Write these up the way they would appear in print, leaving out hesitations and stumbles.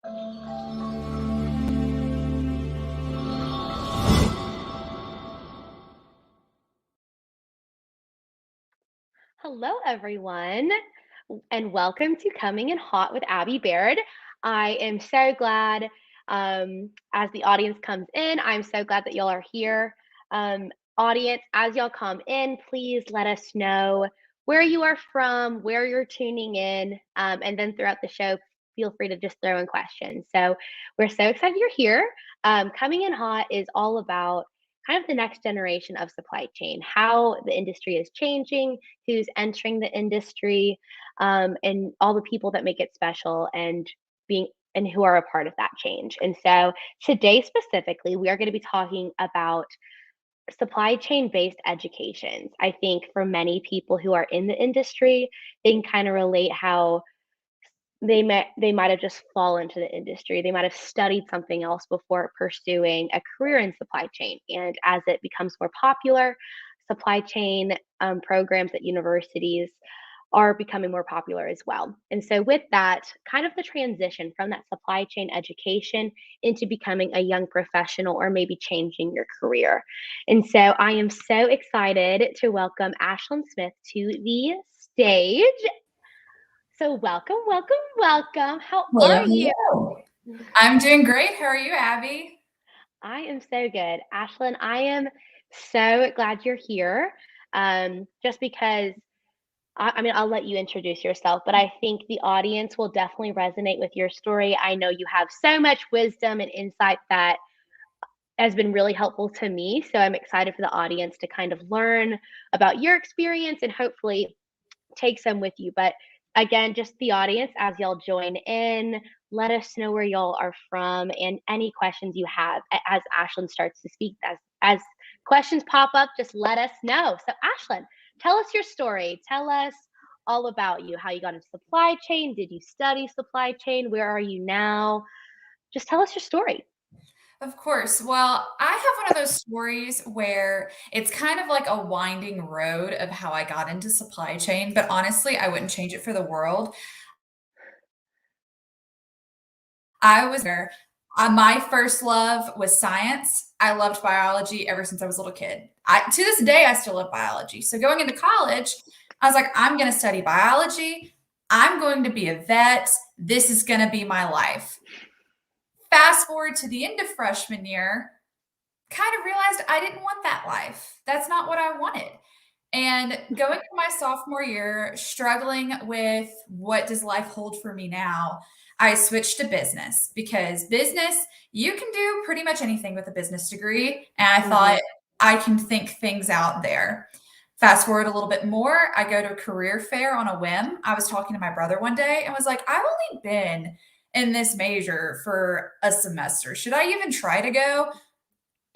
Hello, everyone, and welcome to Coming in Hot with Abby Baird. I am so glad as the audience comes in, I'm so glad that y'all are here. Audience, as y'all come in, please let us know where you are from, where you're tuning in, and then throughout the show, feel free to just throw in questions. So we're so excited you're here. Coming in Hot is all about kind of the next generation of supply chain, how the industry is changing, who's entering the industry, and all the people that make it special and who are a part of that change. And so today specifically, we are going to be talking about supply chain based educations. I think for many people who are in the industry, they can kind of relate how they might have just fallen to the industry. They might have studied something else before pursuing a career in supply chain. And as it becomes more popular, supply chain programs at universities are becoming more popular as well. And so, with that, kind of the transition from that supply chain education into becoming a young professional or maybe changing your career. And so, I am so excited to welcome Ashlyn Smith to the stage. So welcome, welcome, welcome. How are Hello, you? hello. I'm doing great. How are you, Abby? I am so good. Ashlyn, I am so glad you're here. Just because I mean, I'll let you introduce yourself, but I think the audience will definitely resonate with your story. I know you have so much wisdom and insight that has been really helpful to me. So I'm excited for the audience to kind of learn about your experience and hopefully take some with you. But again, just the audience, as y'all join in, let us know where y'all are from and any questions you have as Ashlyn starts to speak. As questions pop up, just let us know. So Ashlyn, tell us your story. Tell us all about you, how you got into supply chain. Did you study supply chain? Where are you now? Just tell us your story. Of course. Well, I have one of those stories where it's kind of like a winding road of how I got into supply chain, but honestly, I wouldn't change it for the world. I was there. My first love was science. I loved biology ever since I was a little kid. To this day, I still love biology. So going into college, I was like, I'm going to study biology. I'm going to be a vet. This is going to be my life. Fast forward to the end of freshman year, kind of realized I didn't want that life. That's not what I wanted. And going to my sophomore year, struggling with what does life hold for me now, I switched to business because business, you can do pretty much anything with a business degree. And I Hmm. thought I can think things out there. Fast forward a little bit more, I go to a career fair on a whim. I was talking to my brother one day and was like, I've only been in this major for a semester. Should I even try to go?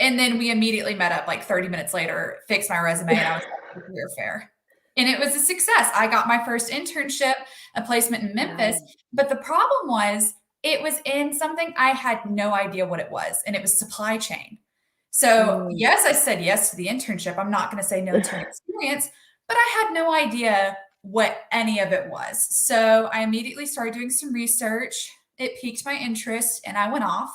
And then we immediately met up like 30 minutes later, fixed my resume, and I was at the career fair. And it was a success. I got my first internship, a placement in Memphis. Nice. But the problem was, it was in something I had no idea what it was, and it was supply chain. So, Mm. yes, I said yes to the internship. I'm not going to say no to an experience, but I had no idea what any of it was. So, I immediately started doing some research. It piqued my interest, and I went off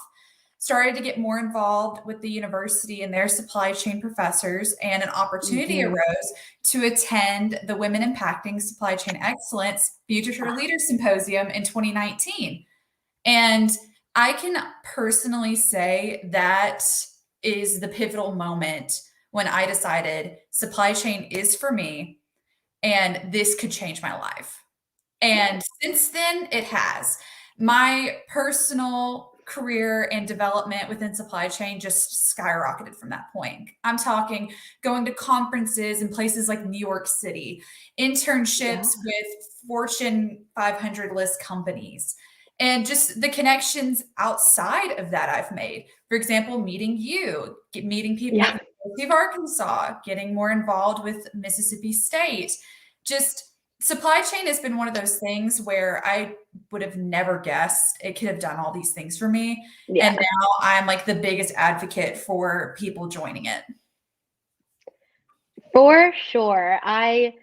started to get more involved with the university and their supply chain professors, and an opportunity Hmm. arose to attend the Women Impacting Supply Chain Excellence Future Leaders Symposium in 2019. And I can personally say that is the pivotal moment when I decided supply chain is for me and this could change my life. And since then, it has. My personal career and development within supply chain just skyrocketed from that point. I'm talking going to conferences in places like New York City, Yeah. internships with Fortune 500 list companies, and just the connections outside of that I've made. For example, meeting you, meeting people at Yeah. the University of Arkansas, getting more involved with Mississippi State, just supply chain has been one of those things where I would have never guessed it could have done all these things for me. And Yeah. now I'm like the biggest advocate for people joining it. For sure. I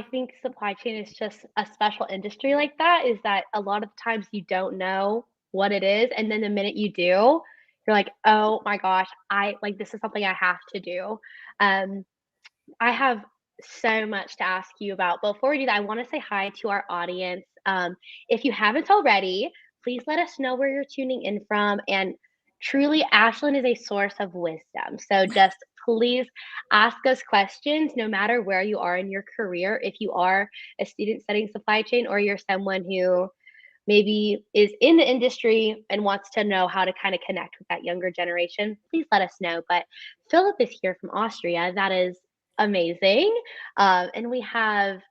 think supply chain is just a special industry like that, is that a lot of times you don't know. what it is. And then the minute you do, you're like, oh my gosh, this is something I have to do. Um, I have so much to ask you about. But before we do that, I want to say hi to our audience. If you haven't already, please let us know where you're tuning in from. And truly, Ashlyn is a source of wisdom. So just please ask us questions no matter where you are in your career. If you are a student studying supply chain or you're someone who maybe is in the industry and wants to know how to kind of connect with that younger generation, please let us know. But Philip is here from Austria. That is amazing. And we have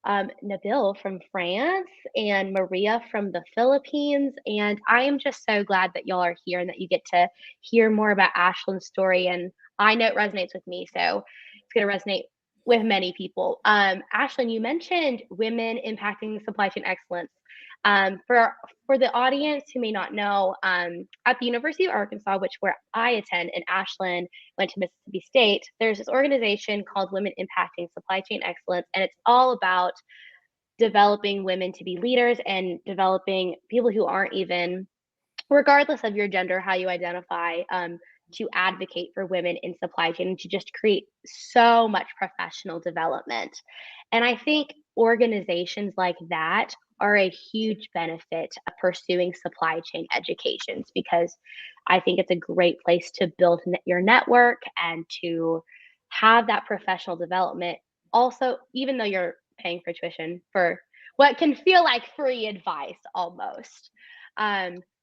Nabil from France and Maria from the Philippines. And I am just so glad that y'all are here and that you get to hear more about Ashlyn's story. And I know it resonates with me, so it's going to resonate with many people. Ashlyn, you mentioned women impacting supply chain excellence. For the audience who may not know, at the University of Arkansas, which where I attend, and Ashlyn went to Mississippi State, there's this organization called Women Impacting Supply Chain Excellence, and it's all about developing women to be leaders and developing people who aren't even, regardless of your gender, how you identify, to advocate for women in supply chain and to just create so much professional development. And I think organizations like that are a huge benefit of pursuing supply chain educations because I think it's a great place to build your network and to have that professional development. Also, even though you're paying for tuition for what can feel like free advice almost.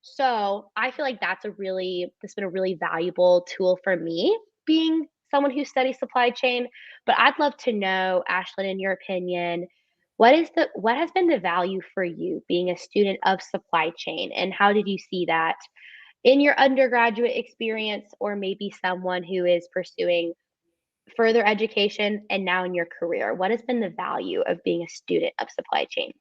So I feel like that's been a really valuable tool for me being someone who studies supply chain. But I'd love to know, Ashlyn, in your opinion, what has been the value for you being a student of supply chain, and how did you see that in your undergraduate experience, or maybe someone who is pursuing further education and now in your career? What has been the value of being a student of supply chain?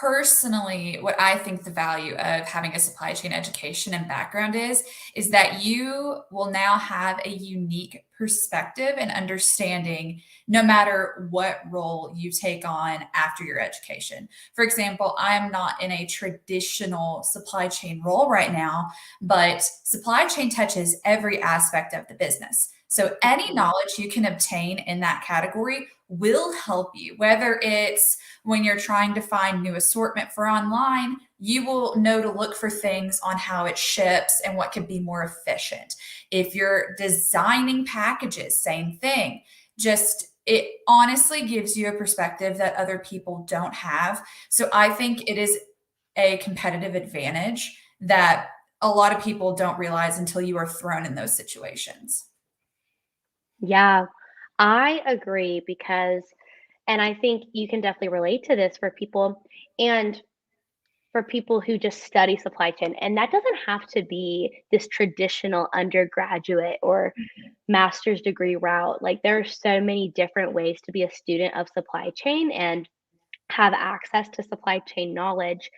Personally, what I think the value of having a supply chain education and background is that you will now have a unique perspective and understanding no matter what role you take on after your education. For example, I'm not in a traditional supply chain role right now, but supply chain touches every aspect of the business. So any Mhm. knowledge you can obtain in that category will help you, whether it's when you're trying to find new assortment for online, you will know to look for things on how it ships and what could be more efficient. If you're designing packages, same thing. Just it honestly gives you a perspective that other people don't have. So I think it is a competitive advantage that a lot of people don't realize until you are thrown in those situations. Yeah, I agree because, and I think you can definitely relate to this for people and for people who just study supply chain. And that doesn't have to be this traditional undergraduate or master's degree route. Like there are so many different ways to be a student of supply chain and have access to supply chain knowledge.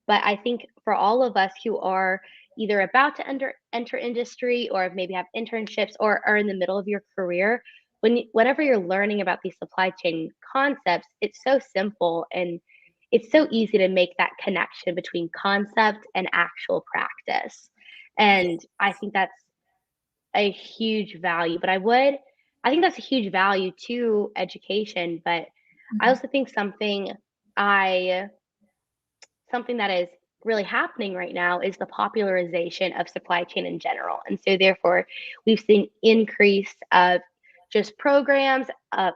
But I think for all of us who are either about to enter industry or maybe have internships or are in the middle of your career, whenever you're learning about these supply chain concepts, it's so simple and it's so easy to make that connection between concept and actual practice. And I think that's a huge value. I think that's a huge value to education. But I Mhm. also think I something that is really happening right now is the popularization of supply chain in general. And so therefore we've seen increase of just programs,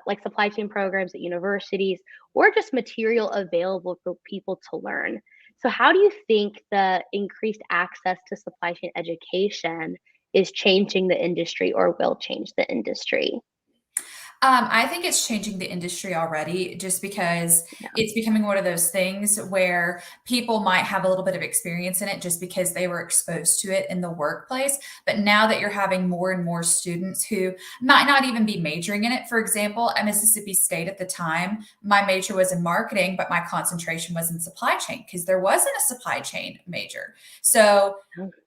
like supply chain programs at universities, or just material available for people to learn. So how do you think the increased access to supply chain education is changing the industry or will change the industry? I think it's changing the industry already just because Yeah. it's becoming one of those things where people might have a little bit of experience in it just because they were exposed to it in the workplace. But now that you're having more and more students who might not even be majoring in it, for example, at Mississippi State at the time, my major was in marketing, but my concentration was in supply chain because there wasn't a supply chain major. So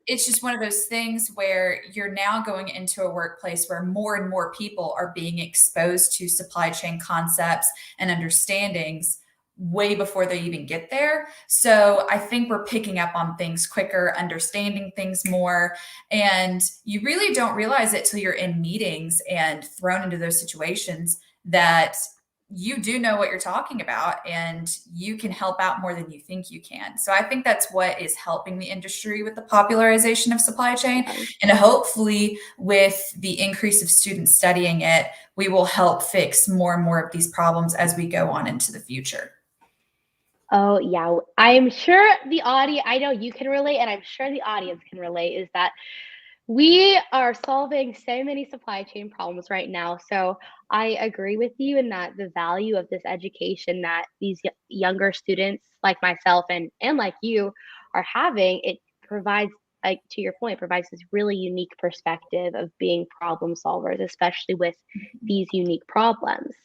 it's just one of those things where you're now going into a workplace where more and more people are being exposed to supply chain concepts and understandings way before they even get there. So I think we're picking up on things quicker, understanding things more. And you really don't realize it till you're in meetings and thrown into those situations that you do know what you're talking about and you can help out more than you think you can. So I think that's what is helping the industry with the popularization of supply chain. Yeah. And hopefully, with the increase of students studying it, we will help fix more and more of these problems as we go on into the future. Oh, yeah. I'm sure the audience, I know you can relate, and I'm sure the audience can relate, is that we are solving so many supply chain problems right now. So I agree with you in that the value of this education that these younger students like myself and like you are having, it provides, like to your point, provides this really unique perspective of being problem solvers, especially with these unique problems.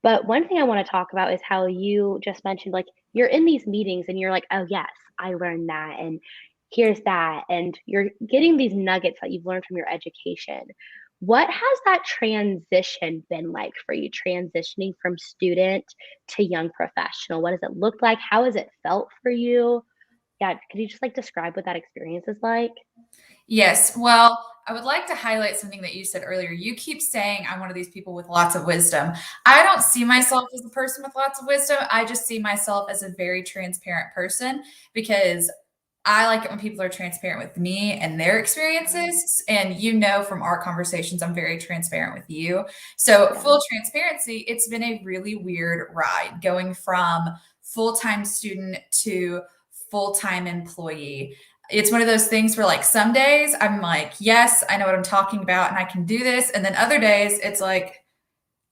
But one thing I want to talk about is how you just mentioned, like, you're in these meetings and you're like, oh yes, I learned that, and here's that, and you're getting these nuggets that you've learned from your education. What has that transition been like for you, transitioning from student to young professional? What does it look like? How has it felt for you? Yeah, could you just like describe what that experience is like? Yes. Well, I would like to highlight something that you said earlier. You keep saying I'm one of these people with lots of wisdom. I don't see myself as a person with lots of wisdom. I just see myself as a very transparent person because I like it when people are transparent with me and their experiences. And you know, from our conversations, I'm very transparent with you. So, Yeah. full transparency, it's been a really weird ride going from full time student to full time employee. It's one of those things where, like, some days I'm like, yes, I know what I'm talking about and I can do this. And then other days it's like,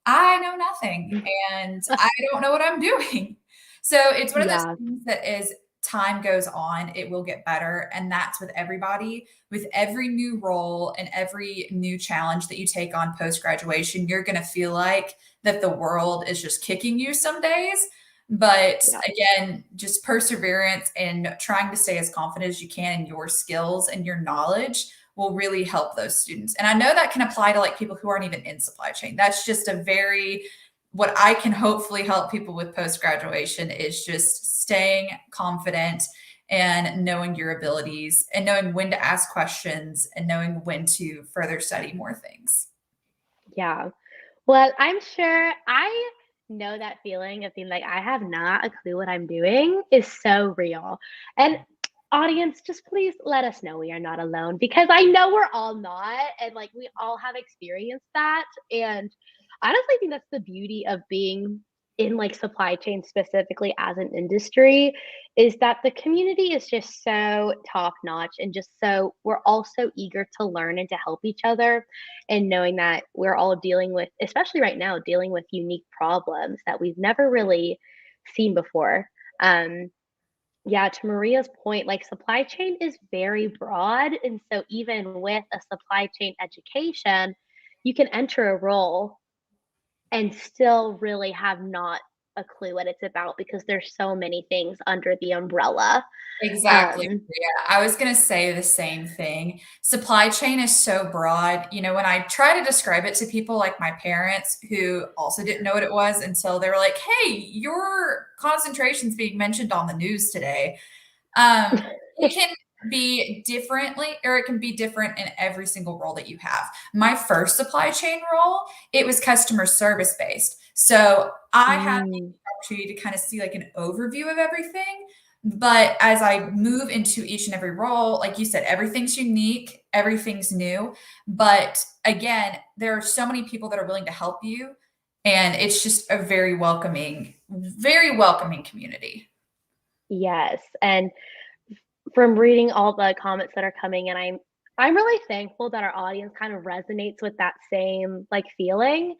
I know nothing and I don't know what I'm doing. So it's one of those Yeah. things that as time goes on, it will get better. And that's with everybody. With every new role and every new challenge that you take on post graduation, you're going to feel like that the world is just kicking you some days. But Yeah. again, just perseverance and trying to stay as confident as you can in your skills and your knowledge will really help those students. And I know that can apply to like people who aren't even in supply chain. That's just a very, what I can hopefully help people with post graduation is just staying confident and knowing your abilities and knowing when to ask questions and knowing when to further study more things. Yeah. Well, I'm sure I know that feeling of being like, I have not a clue what I'm doing is so real. And audience, just please let us know we are not alone, because I know we're all not. And like, we all have experienced that. And I honestly think that's the beauty of being in like supply chain specifically as an industry, is that the community is just so top notch, and just so we're all so eager to learn and to help each other, and knowing that we're all dealing with, especially right now, dealing with unique problems that we've never really seen before. Um, yeah, to Maria's point, like supply chain is very broad. And so, even with a supply chain education, you can enter a role and still really have not a clue what it's about, because there's so many things under the umbrella. Exactly. Um, Yeah, I was going to say the same thing. Supply chain is so broad. You know, when I try to describe it to people like my parents who also didn't know what it was until they were like, hey, your concentration's being mentioned on the news today. It can be differently, or it can be different in every single role that you have. My first supply chain role, it was customer service based. So I had the mm, opportunity to kind of see like an overview of everything. But as I move into each and every role, like you said, everything's unique, everything's new. But again, there are so many people that are willing to help you. And it's just a very welcoming community. yes. And from reading all the comments that are coming in, I'm really thankful that our audience kind of resonates with that same like feeling.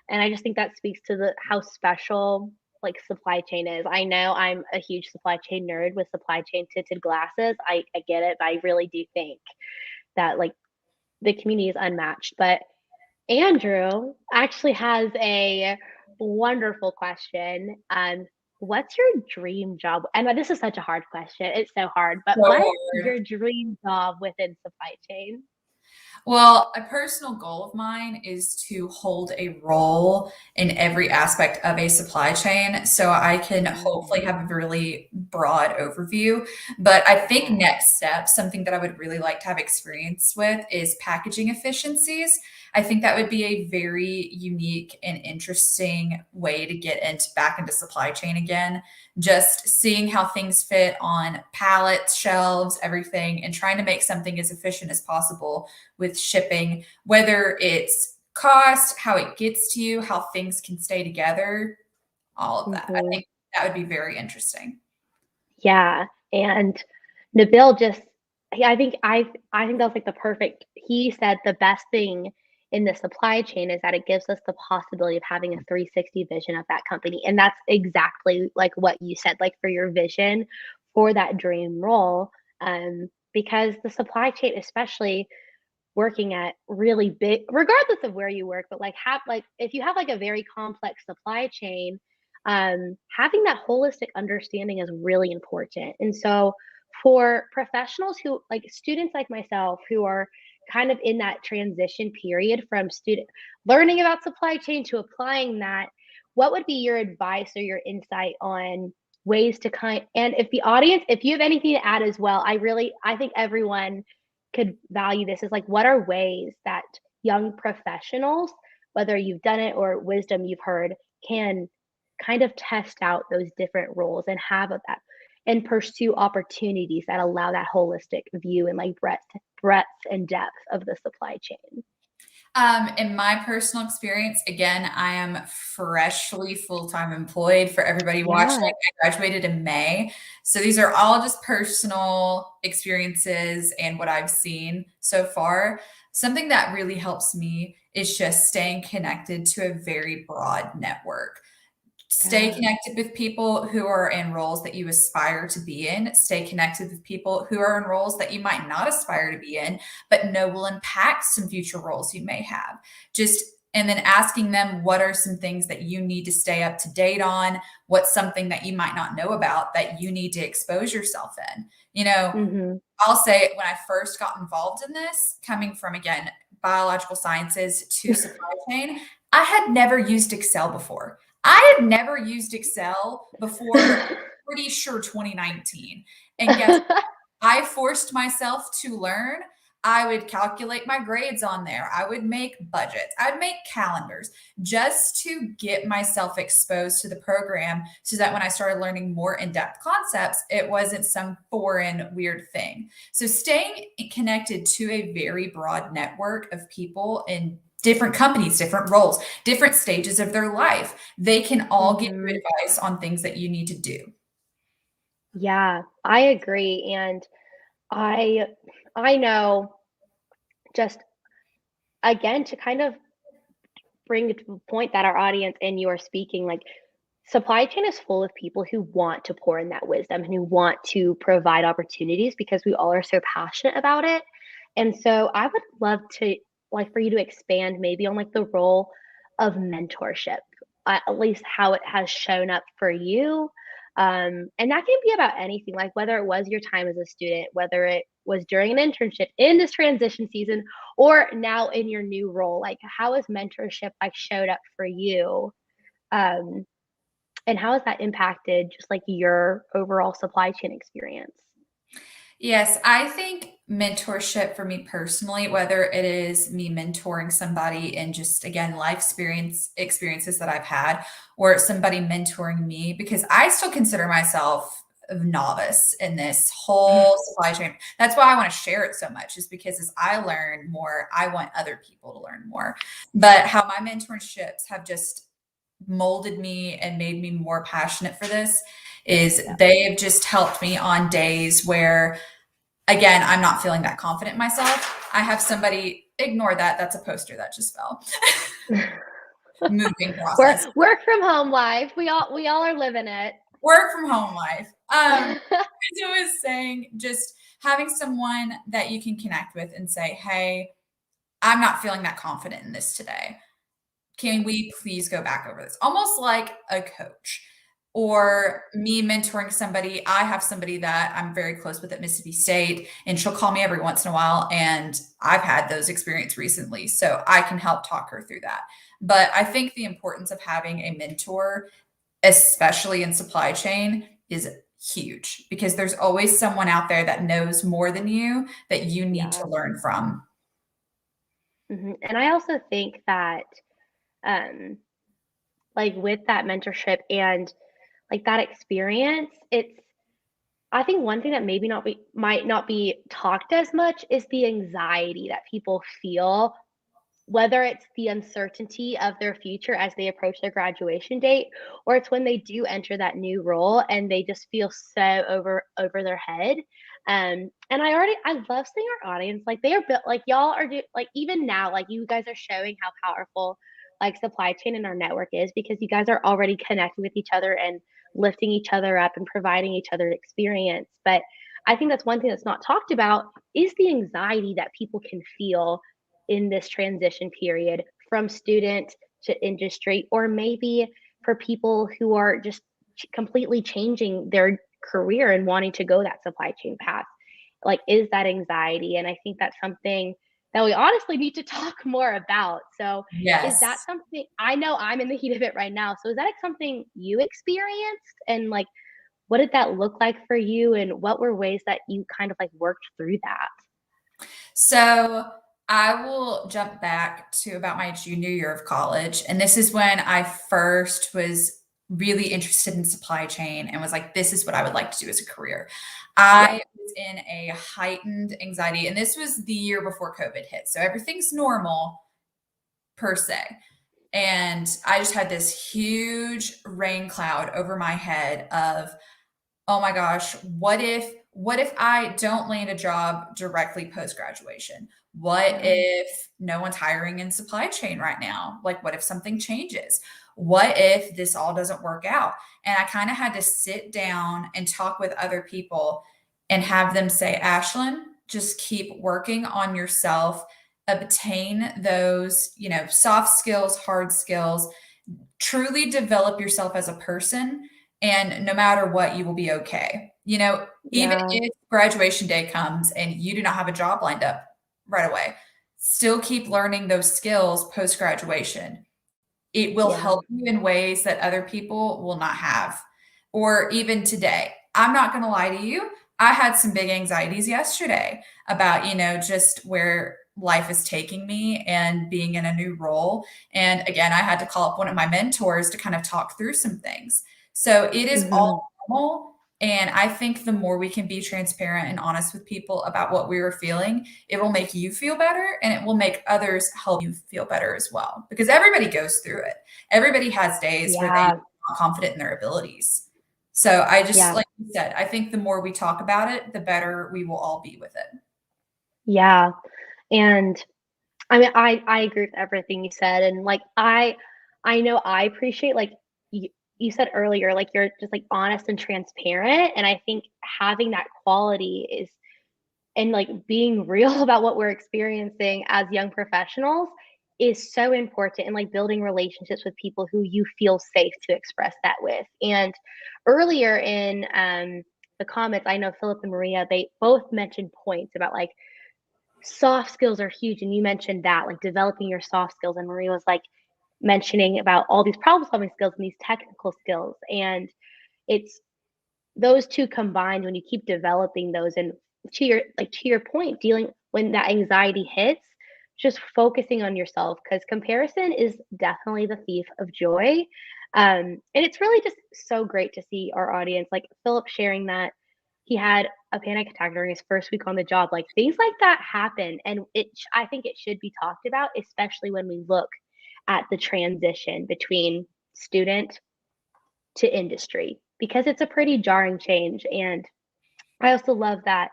And I just think that speaks to the how special like supply chain is. I know I'm a huge supply chain nerd with supply chain tinted glasses. I get it, but I really do think that like the community is unmatched. But Andrew actually has a wonderful question. What's your dream job? And this is such a hard question. It's so hard, but So what is hard. your dream job within supply chain? Well, a personal goal of mine is to hold a role in every aspect of a supply chain so I can hopefully Mm, have a really broad overview. But I think yeah. next step, something that I would really like to have experience with is packaging efficiencies. I think that would be a very unique and interesting way to get into back into supply chain again. Just seeing how things fit on pallets, shelves, everything, and trying to make something as efficient as possible with shipping, whether it's cost, how it gets to you, how things can stay together, all of that. I Hmm. think that would be very interesting. Yeah, and Nabil just I think that's like the perfect. He said the best thing in the supply chain is that it gives us the possibility of having a 360 vision of that company, and that's exactly like what you said, like for your vision for that dream role. Because the supply chain, especially working at really big, regardless of where you work, but like have like if you have like a very complex supply chain, having that holistic understanding is really important. And so for professionals who like students like myself who are kind of in that transition period from student learning about supply chain to applying that, what would be your advice or your insight on ways to kind, and if the audience, if you have anything to add as well, I think everyone could value this, is like what are ways that young professionals, whether you've done it or wisdom you've heard, can kind of test out those different roles and have that and pursue opportunities that allow that holistic view and like breadth and depth of the supply chain. In my personal experience, again, I am freshly full-time employed for everybody watching. Yeah. I graduated in May. So these are all just personal experiences and what I've seen so far. Something that really helps me is just staying connected to a very broad network. Stay Yeah. connected with people who are in roles that you aspire to be in. Stay connected with people who are in roles that you might not aspire to be in, but know will impact some future roles you may have. Just and then asking them what are some things that you need to stay up to date on, what's something that you might not know about that you need to expose yourself in. You know, Mhm. I'll say when I first got involved in this, coming from again biological sciences to supply chain, I had never used Excel before. I had never used Excel before, pretty sure 2019. And guess I forced myself to learn. I would calculate my grades on there. I would make budgets. I'd make calendars just to get myself exposed to the program so that when I started learning more in depth concepts, it wasn't some foreign weird thing. So, staying connected to a very broad network of people in different companies, different roles, different stages of their life, they can all give you Mhm. advice on things that you need to do. Yeah, I agree, and I I know, just again to kind of bring it to the point that our audience and you are speaking, like supply chain is full of people who want to pour in that wisdom and who want to provide opportunities because we all are so passionate about it. And so I would love to like for you to expand maybe on like the role of mentorship, at least how it has shown up for you. And that can be about anything, like whether it was your time as a student, whether it was during an internship in this transition season, or now in your new role. Like how has mentorship like showed up for you? Um, and how has that impacted just like your overall supply chain experience? Yes, I think mentorship for me personally, whether it is me mentoring somebody in just again life experiences that I've had, or somebody mentoring me, because I still consider myself a novice in this whole supply chain. That's why I want to share it so much, is because as I learn more, I want other people to learn more. But how my mentorships have just molded me and made me more passionate for this is Yeah. they have just helped me on days where again, I'm not feeling that confident myself. I have somebody ignore that. That's a poster that just fell. Moving process. Work from home life. We all are living it. Work from home life. As I was saying, just having someone that you can connect with and say, hey, I'm not feeling that confident in this today. Can we please go back over this? Almost like a coach. or me mentoring somebody. I have somebody that I'm very close with at Mississippi State, and she'll call me every once in a while. And I've had those experiences recently, so I can help talk her through that. But I think the importance of having a mentor, especially in supply chain, is huge, because there's always someone out there that knows more than you that you need Yeah. to learn from. And I also think that, um, like with that mentorship and like that experience, I think one thing that maybe not be might not be talked as much is the anxiety that people feel, whether it's the uncertainty of their future as they approach their graduation date, or it's when they do enter that new role and they just feel so over their head. And I love seeing our audience, like they are built, like y'all are like even now, like you guys are showing how powerful like supply chain and our network is, because you guys are already connecting with each other and lifting each other up and providing each other experience. But I think that's one thing that's not talked about is the anxiety that people can feel in this transition period from student to industry, or maybe for people who are just completely changing their career and wanting to go that supply chain path. Like, is that anxiety? And I think that's something that we honestly need to talk more about. So, is that Yes. something I know I'm in the heat of it right now? So, is that something you experienced? And like, what did that look like for you? And what were ways that you kind of like worked through that? So I will jump back to about my junior year of college. And this is when I first was really interested in supply chain and was like, this is what I would like to do as a career. Yeah. I was in a heightened anxiety, and this was the year before COVID hit. So everything's normal per se. And I just had this huge rain cloud over my head of, oh my gosh, what if I don't land a job directly post graduation? What Yeah. if no one's hiring in supply chain right now? Like, what if something changes? What if this all doesn't work out? And I kind of had to sit down and talk with other people and have them say, Ashlyn, just keep working on yourself, obtain those, soft skills, hard skills, truly develop yourself as a person, and no matter what, you will be okay. Even Yeah. if graduation day comes and you do not have a job lined up right away, still keep learning those skills post graduation. It will Yeah. help you in ways that other people will not have. Or even today, I'm not going to lie to you. I had some big anxieties yesterday about, just where life is taking me and being in a new role. And again, I had to call up one of my mentors to kind of talk through some things. So it is all Hmm. normal. And I think the more we can be transparent and honest with people about what we were feeling, it will make you feel better, and it will make others help you feel better as well. Because everybody goes through it. Everybody has days where they Yeah. are not confident in their abilities. So I just, Yeah. like you said, I think the more we talk about it, the better we will all be with it. Yeah. And I mean, I agree with everything you said, and like I know I appreciate like you said earlier, like you're just like honest and transparent, and I think having that quality is and like being real about what we're experiencing as young professionals is so important, and like building relationships with people who you feel safe to express that with. And earlier in the comments, I know Philip and Maria, they both mentioned points about like soft skills are huge, and you mentioned that like developing your soft skills, and Maria was like mentioning about all these problem solving skills and these technical skills. And it's those two combined, when you keep developing those, and to your point, dealing when that anxiety hits, just focusing on yourself, because comparison is definitely the thief of joy. And it's really just so great to see our audience, like Philip sharing that he had a panic attack during his first week on the job. Like things like that happen, and I think it should be talked about, especially when we look at the transition between student to industry, because it's a pretty jarring change. And I also love that.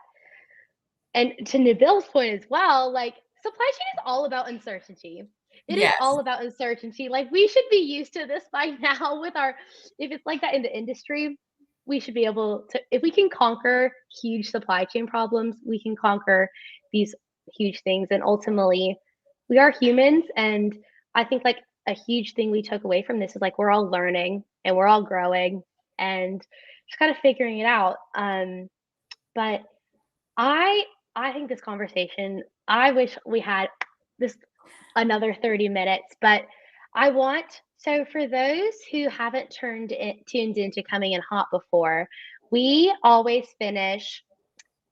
And to Nabil's point as well, like supply chain is all about uncertainty. It is Yes. all about uncertainty. Like we should be used to this by now with our, if it's like that in the industry, we should be able to, if we can conquer huge supply chain problems, we can conquer these huge things. And ultimately, we are humans. And I think like a huge thing we took away from this is like we're all learning and we're all growing. and just kind of figuring it out. But I I think this conversation, I wish we had this another 30 minutes, but I want so for those who haven't tuned into Coming in Hot before, we always finish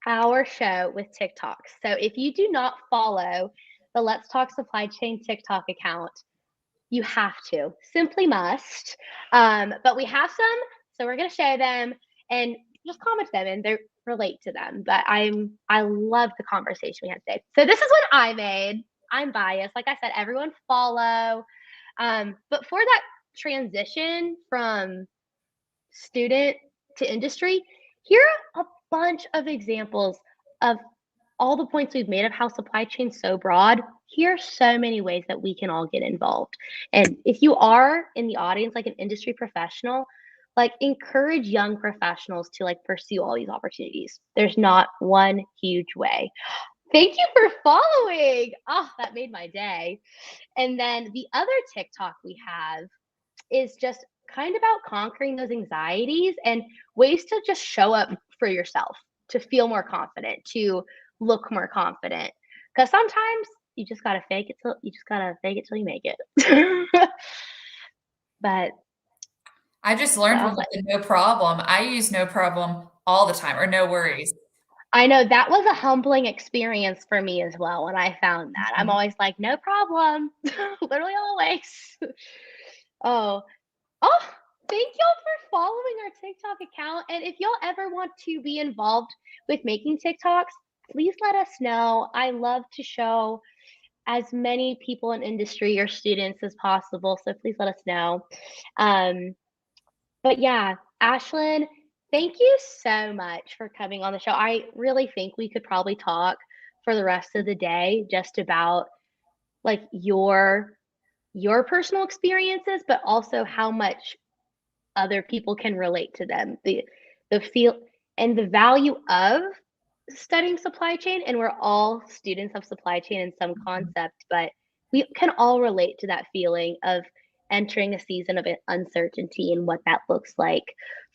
our show with TikToks. So if you do not follow the Let's Talk Supply Chain TikTok account, you have to, simply must. But we have some, so we're going to show them and just comment them and they relate to them. But I love the conversation we had today. So this is what I made. I'm biased. Like I said, everyone follow. But for that transition from student to industry, here are a bunch of examples of all the points we've made of how supply chain's so broad. Here are so many ways that we can all get involved. And if you are in the audience, like an industry professional, like encourage young professionals to like pursue all these opportunities. There's not one huge way. Thank you for following. Oh, that made my day. And then the other TikTok we have is just kind of about conquering those anxieties and ways to just show up for yourself, to feel more confident, to look more confident. Because sometimes you just gotta fake it till you make it. But I just learned one with the no problem. I use no problem all the time, or no worries. I know that was a humbling experience for me as well when I found that. I'm always like, no problem. Literally always. Oh, oh, thank y'all for following our TikTok account. And if y'all ever want to be involved with making TikToks, please let us know. I love to show as many people in industry or students as possible. So please let us know. But yeah, Ashlyn, thank you so much for coming on the show. I really think we could probably talk for the rest of the day just about like your personal experiences, but also how much other people can relate to them. The feel and the value of studying supply chain, and we're all students of supply chain in some concept, but we can all relate to that feeling of entering a season of uncertainty and what that looks like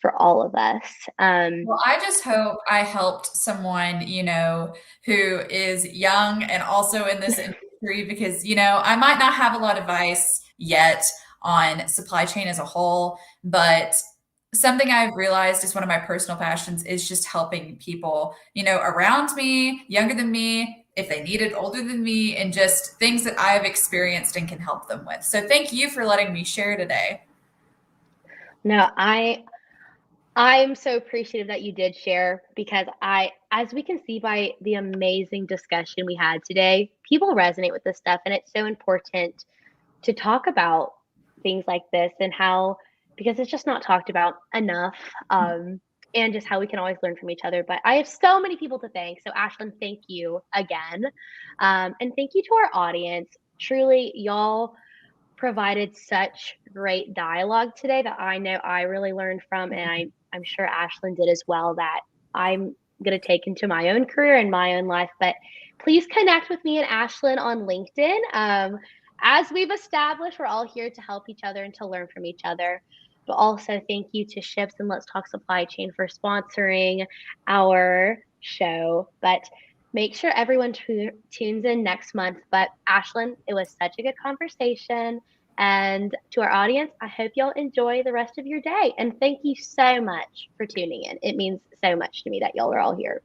for all of us. Well, I just hope I helped someone, who is young and also in this industry because, I might not have a lot of advice yet on supply chain as a whole, but something I've realized is one of my personal passions is just helping people, around me, younger than me, if they need it, older than me, and just things that I've experienced and can help them with. So thank you for letting me share today. No, I'm so appreciative that you did share because as we can see by the amazing discussion we had today, people resonate with this stuff and it's so important to talk about things like this and how, because it's just not talked about enough, and just how we can always learn from each other. But I have so many people to thank. So Ashlyn, thank you again. And thank you to our audience. Truly, y'all provided such great dialogue today that I know I really learned from, and I'm sure Ashlyn did as well, that I'm going to take into my own career and my own life. But please connect with me and Ashlyn on LinkedIn. As we've established, we're all here to help each other and to learn from each other. But also thank you to Ships and Let's Talk Supply Chain for sponsoring our show. But make sure everyone tunes in next month. But Ashlyn, it was such a good conversation. And to our audience, I hope y'all enjoy the rest of your day. And thank you so much for tuning in. It means so much to me that y'all are all here.